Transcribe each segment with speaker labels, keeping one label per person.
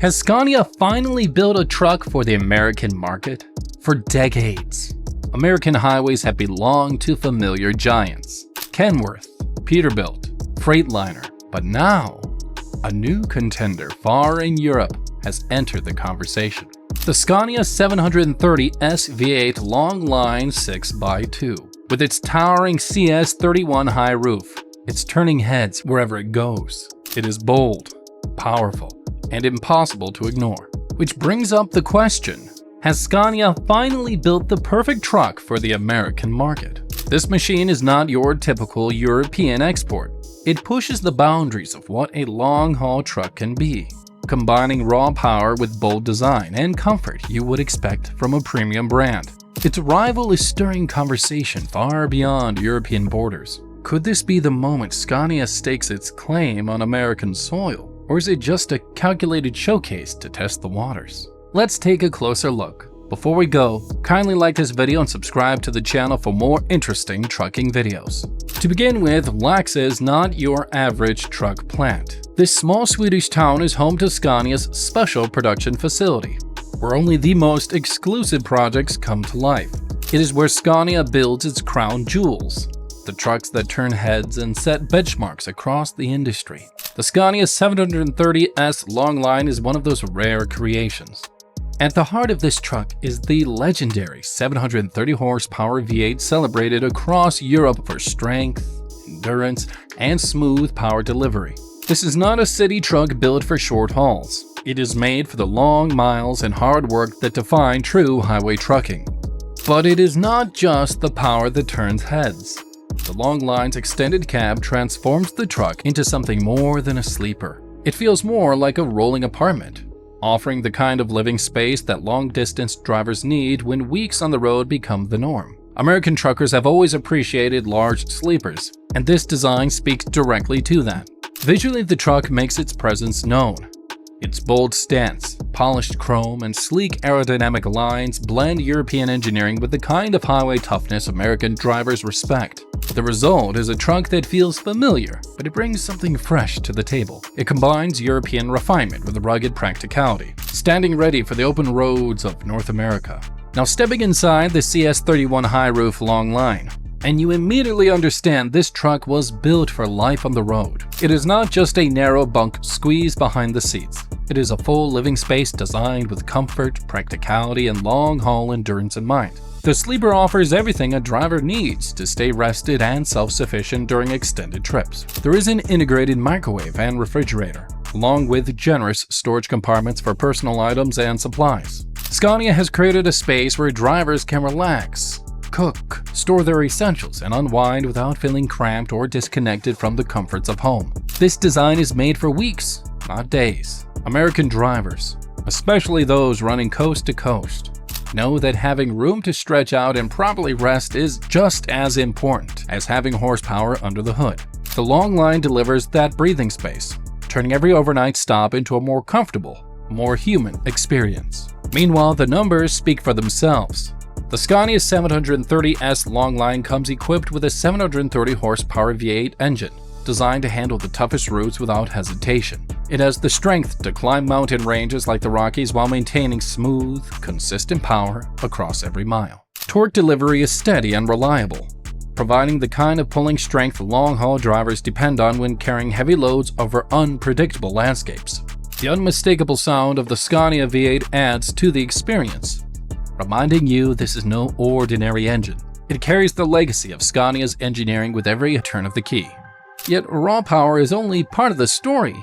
Speaker 1: Has Scania finally built a truck for the American market? For decades, American highways have belonged to familiar giants: Kenworth, Peterbilt, Freightliner. But now, a new contender far in Europe has entered the conversation. The Scania 730 S V8 Longline 6x2. With its towering CS31 high roof, it's turning heads wherever it goes. It is bold, powerful, and impossible to ignore. Which brings up the question, has Scania finally built the perfect truck for the American market? This machine is not your typical European export. It pushes the boundaries of what a long-haul truck can be, combining raw power with bold design and comfort you would expect from a premium brand. Its arrival is stirring conversation far beyond European borders. Could this be the moment Scania stakes its claim on American soil? Or is it just a calculated showcase to test the waters? Let's take a closer look. Before we go, kindly like this video and subscribe to the channel for more interesting trucking videos. To begin with, Lax is not your average truck plant. This small Swedish town is home to Scania's special production facility, where only the most exclusive projects come to life. It is where Scania builds its crown jewels, the trucks that turn heads and set benchmarks across the industry. The Scania 730S Longline is one of those rare creations. At the heart of this truck is the legendary 730 horsepower V8 celebrated across Europe for strength, endurance, and smooth power delivery. This is not a city truck built for short hauls. It is made for the long miles and hard work that define true highway trucking. But it is not just the power that turns heads. The Longline's extended cab transforms the truck into something more than a sleeper. It feels more like a rolling apartment, offering the kind of living space that long-distance drivers need when weeks on the road become the norm. American truckers have always appreciated large sleepers, and this design speaks directly to that. Visually, the truck makes its presence known. Its bold stance, polished chrome, and sleek aerodynamic lines blend European engineering with the kind of highway toughness American drivers respect. The result is a truck that feels familiar, but it brings something fresh to the table. It combines European refinement with rugged practicality, standing ready for the open roads of North America. Now, stepping inside the CS31 high roof Longline, and you immediately understand this truck was built for life on the road. It is not just a narrow bunk squeezed behind the seats. It is a full living space designed with comfort, practicality, and long-haul endurance in mind. The sleeper offers everything a driver needs to stay rested and self-sufficient during extended trips. There is an integrated microwave and refrigerator, along with generous storage compartments for personal items and supplies. Scania has created a space where drivers can relax, cook, store their essentials, and unwind without feeling cramped or disconnected from the comforts of home. This design is made for weeks, not days. American drivers, especially those running coast to coast, know that having room to stretch out and properly rest is just as important as having horsepower under the hood. The Longline delivers that breathing space, turning every overnight stop into a more comfortable, more human experience. Meanwhile, the numbers speak for themselves. The Scania 730S Longline comes equipped with a 730 horsepower V8 engine, designed to handle the toughest routes without hesitation. It has the strength to climb mountain ranges like the Rockies while maintaining smooth, consistent power across every mile. Torque delivery is steady and reliable, providing the kind of pulling strength long-haul drivers depend on when carrying heavy loads over unpredictable landscapes. The unmistakable sound of the Scania V8 adds to the experience, reminding you this is no ordinary engine. It carries the legacy of Scania's engineering with every turn of the key. Yet raw power is only part of the story.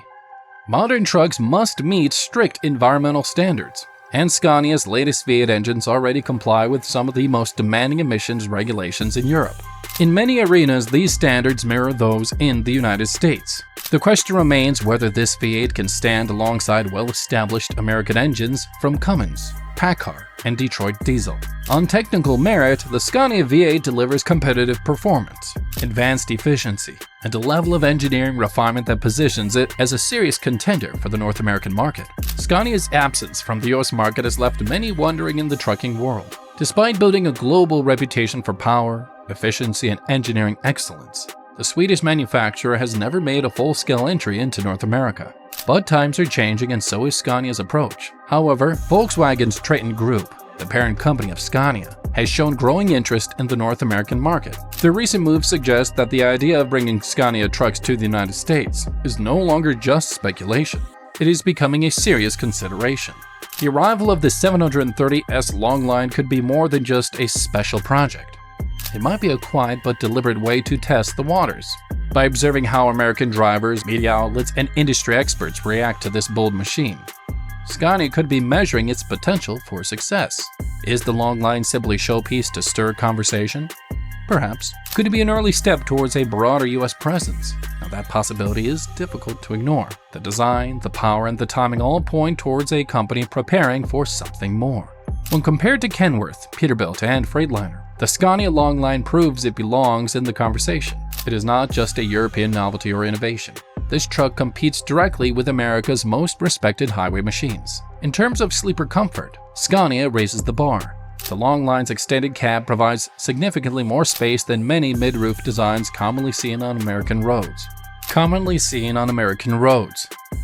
Speaker 1: Modern trucks must meet strict environmental standards, and Scania's latest V8 engines already comply with some of the most demanding emissions regulations in Europe. In many arenas, these standards mirror those in the United States. The question remains whether this V8 can stand alongside well-established American engines from Cummins, PACCAR, and Detroit Diesel. On technical merit, the Scania V8 delivers competitive performance, advanced efficiency, and a level of engineering refinement that positions it as a serious contender for the North American market. Scania's absence from the US market has left many wondering in the trucking world. Despite building a global reputation for power, efficiency, and engineering excellence, the Swedish manufacturer has never made a full-scale entry into North America. But times are changing and so is Scania's approach. However, Volkswagen's Traton Group, the parent company of Scania, has shown growing interest in the North American market. The recent move suggests that the idea of bringing Scania trucks to the United States is no longer just speculation. It is becoming a serious consideration. The arrival of the 730S Longline could be more than just a special project. It might be a quiet but deliberate way to test the waters. By observing how American drivers, media outlets, and industry experts react to this bold machine, Scania could be measuring its potential for success. Is the Longline simply a showpiece to stir conversation? Perhaps. Could it be an early step towards a broader US presence? Now that possibility is difficult to ignore. The design, the power, and the timing all point towards a company preparing for something more. When compared to Kenworth, Peterbilt, and Freightliner, the Scania Longline proves it belongs in the conversation. It is not just a European novelty or innovation. This truck competes directly with America's most respected highway machines. In terms of sleeper comfort, Scania raises the bar. The Longline's extended cab provides significantly more space than many mid-roof designs commonly seen on American roads.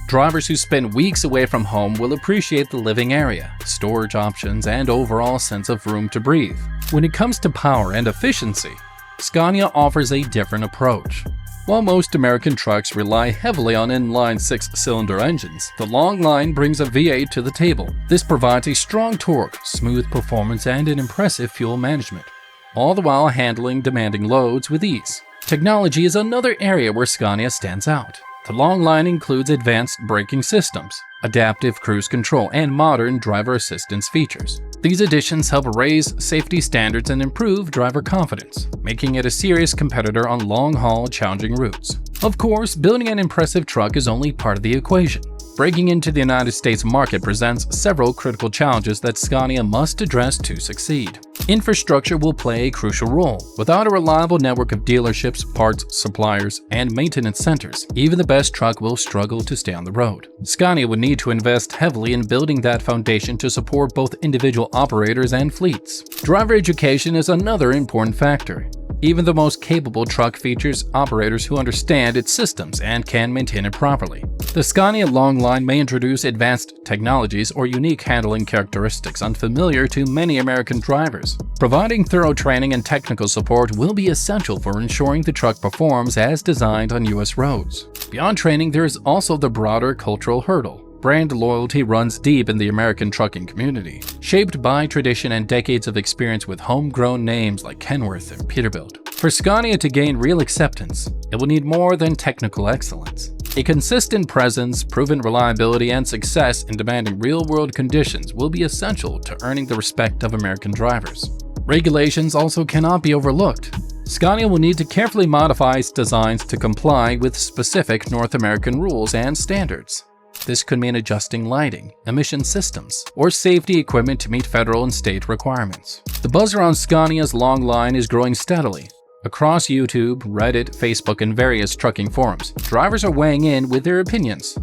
Speaker 1: Drivers who spend weeks away from home will appreciate the living area, storage options, and overall sense of room to breathe. When it comes to power and efficiency, Scania offers a different approach. While most American trucks rely heavily on inline six-cylinder engines, the Longline brings a V8 to the table. This provides a strong torque, smooth performance, and an impressive fuel management, all the while handling demanding loads with ease. Technology is another area where Scania stands out. The Longline includes advanced braking systems, adaptive cruise control, and modern driver assistance features. These additions help raise safety standards and improve driver confidence, making it a serious competitor on long-haul, challenging routes. Of course, building an impressive truck is only part of the equation. Breaking into the United States market presents several critical challenges that Scania must address to succeed. Infrastructure will play a crucial role. Without a reliable network of dealerships, parts, suppliers, and maintenance centers, even the best truck will struggle to stay on the road. Scania would need to invest heavily in building that foundation to support both individual operators and fleets. Driver education is another important factor. Even the most capable truck features operators who understand its systems and can maintain it properly. The Scania Longline may introduce advanced technologies or unique handling characteristics unfamiliar to many American drivers. Providing thorough training and technical support will be essential for ensuring the truck performs as designed on US roads. Beyond training, there is also the broader cultural hurdle. Brand loyalty runs deep in the American trucking community, shaped by tradition and decades of experience with homegrown names like Kenworth and Peterbilt. For Scania to gain real acceptance, it will need more than technical excellence. A consistent presence, proven reliability, and success in demanding real-world conditions will be essential to earning the respect of American drivers. Regulations also cannot be overlooked. Scania will need to carefully modify its designs to comply with specific North American rules and standards. This could mean adjusting lighting, emission systems, or safety equipment to meet federal and state requirements. The buzz around Scania's Longline is growing steadily. Across YouTube, Reddit, Facebook, and various trucking forums, drivers are weighing in with their opinions.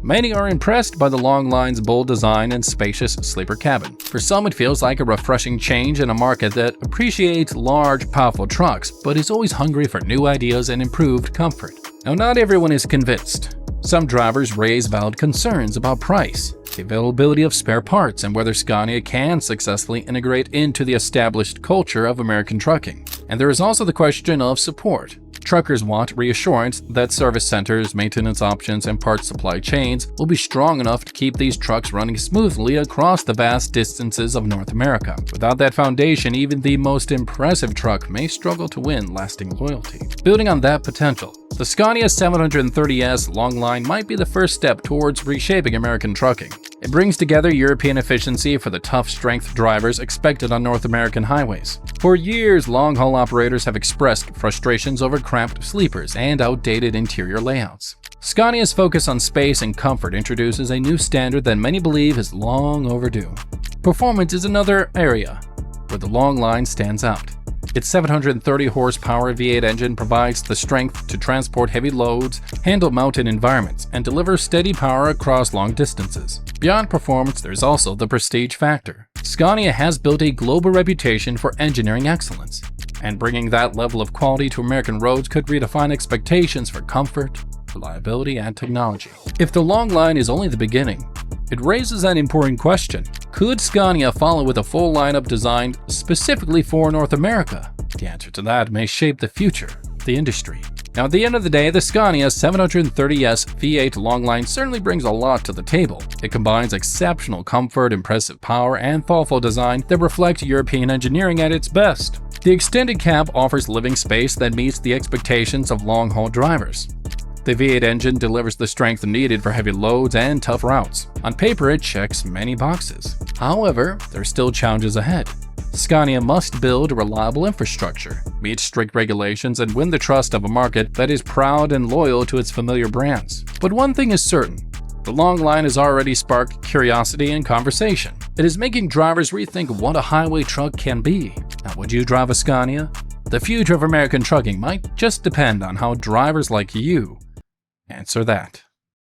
Speaker 1: Many are impressed by the Longline's bold design and spacious sleeper cabin. For some, it feels like a refreshing change in a market that appreciates large, powerful trucks, but is always hungry for new ideas and improved comfort. Now, not everyone is convinced. Some drivers raise valid concerns about price, the availability of spare parts, and whether Scania can successfully integrate into the established culture of American trucking. And there is also the question of support. Truckers want reassurance that service centers, maintenance options, and parts supply chains will be strong enough to keep these trucks running smoothly across the vast distances of North America. Without that foundation, even the most impressive truck may struggle to win lasting loyalty. Building on that potential, the Scania 730S Longline might be the first step towards reshaping American trucking. It brings together European efficiency for the tough strength drivers expected on North American highways. For years, long-haul operators have expressed frustrations over cramped sleepers and outdated interior layouts. Scania's focus on space and comfort introduces a new standard that many believe is long overdue. Performance is another area where the Longline stands out. Its 730 horsepower V8 engine provides the strength to transport heavy loads, handle mountain environments, and deliver steady power across long distances. Beyond performance, there's also the prestige factor. Scania has built a global reputation for engineering excellence. and bringing that level of quality to American roads could redefine expectations for comfort, reliability, and technology. If the Longline is only the beginning, it raises an important question. Could Scania follow with a full lineup designed specifically for North America? The answer to that may shape the future of the industry. Now, at the end of the day, the Scania 730S V8 Longline certainly brings a lot to the table. It combines exceptional comfort, impressive power, and thoughtful design that reflect European engineering at its best. The extended cab offers living space that meets the expectations of long-haul drivers. The V8 engine delivers the strength needed for heavy loads and tough routes. On paper, it checks many boxes. However, there are still challenges ahead. Scania must build a reliable infrastructure, meet strict regulations, and win the trust of a market that is proud and loyal to its familiar brands. But one thing is certain, the Longline has already sparked curiosity and conversation. It is making drivers rethink what a highway truck can be. Now, would you drive a Scania? The future of American trucking might just depend on how drivers like you answer that.